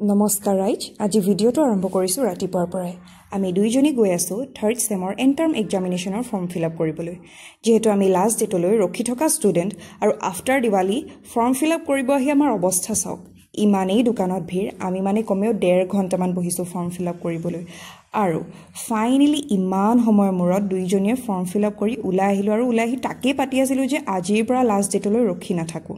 নমস্কাৰ ৰাইজ আজি ভিডিঅ'টো আৰম্ভ কৰিছো ৰাতিপুৱাৰ পৰাই আমি দুইজনী গৈ আছো থাৰ্ড সেমৰ এণ্ড টাৰ্ম এক্সামিনেশ্যনৰ ফৰ্ম ফিল আপ কৰিবলৈ যেহেতু আমি লাষ্ট ডেটলৈ ৰখি থকা ষ্টুডেণ্ট আৰু after Diwali form fill up কৰিব আহি আমাৰ অৱস্থা চাওক ইমানেই দোকানত ভিৰ আমি মানে কমেও 1.5 ঘণ্টামান বহিছো ফৰ্ম ফিল আপ কৰিবলৈ আৰু ফাইনেলি ইমান সময়ৰ মূৰত দুইজনীয়ে ফৰ্ম ফিল আপ কৰি ওলাই আহিলো আৰু ওলাই আহি তাকে পাতি আছিলো যে আজিৰ পৰা লাষ্ট ডেটলৈ ৰখি নাথাকো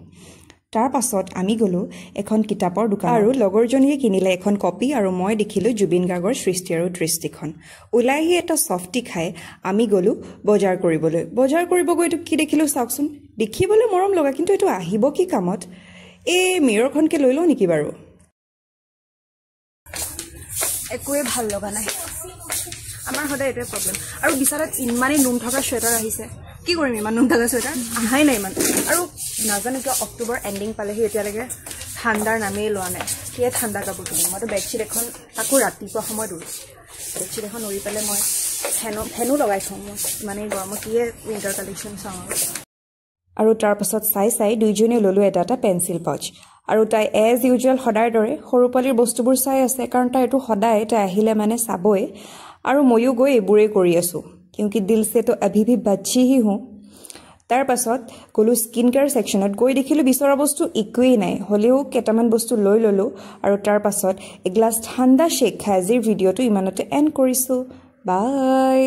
তাৰ পাছত আমি গলো এখন কিতাপৰ দোকান আৰু লগৰজনীয়ে কিনিলে এখন কপি আৰু মই দেখিলো জুবিন গাৰ্গৰ সৃষ্টি আৰু দৃষ্টিখন ওলাই আহি এটা সফটি খাই আমি গলো বজাৰ কৰিবলৈ বজাৰ কৰিব গৈ কি দেখিলো চাওকচোন দেখিবলৈ মৰম লগা কিন্তু এটো আহিব কি কামত এই মিৰৰখনকে লৈ লও নেকি বাৰু একোৱে ভাল লগা নাই আমাৰ হদায় এটাই প্ৰবলেম আৰু বিছাৰত ইমানেই নুম থকা শ্বেটাৰ আহিছে কি কৰিম ইমান নুম থকা শ্বেটাৰ আহাই নাই ইমান আৰু নাজানো কিয় অক্টোবৰ এণ্ডিং পালেহি এতিয়ালৈকে ঠাণ্ডাৰ নামেই লোৱা নাই কিয় ঠাণ্ডা কাপোৰ কিনিম মইতো বেডশ্বীট এখন আকৌ ৰাতিপুৱা সময়ত উৰিছোঁ বেডশ্বীট এখন উৰি পেলাই মই ফেনো লগাই থওঁ মই ইমানেই গৰমত কিয়ে উইণ্টাৰ কালেকশ্যন চাওঁ আৰু তাৰ পাছত চাই দুইজনীয়ে ল'লো এটা পেঞ্চিল পাউচ আৰু তাই এজ ইউজুৱেল সদায়ৰ দৰে সৰু পোৱালীৰ বস্তুবোৰ চাই আছে কাৰণ তাই এইটো সদায় তাই আহিলে মানে চাবই আৰু ময়ো গৈ এইবোৰেই কৰি আছো क्योंकि दिल से तो अभी भी बच्ची ही हूँ তাৰ পাছত গলো স্কিন কেয়াৰ সেকশনত গৈ দেখিলো বিচৰা বস্তু একোৱেই নাই হলেও কেটামান বস্তু লৈ ললো আৰু তাৰ পাছত এগ্লাছ ঠাণ্ডা শেক খাই আজিৰ ভিডিঅ'টো ইমানতে এণ্ড কৰিছো বাই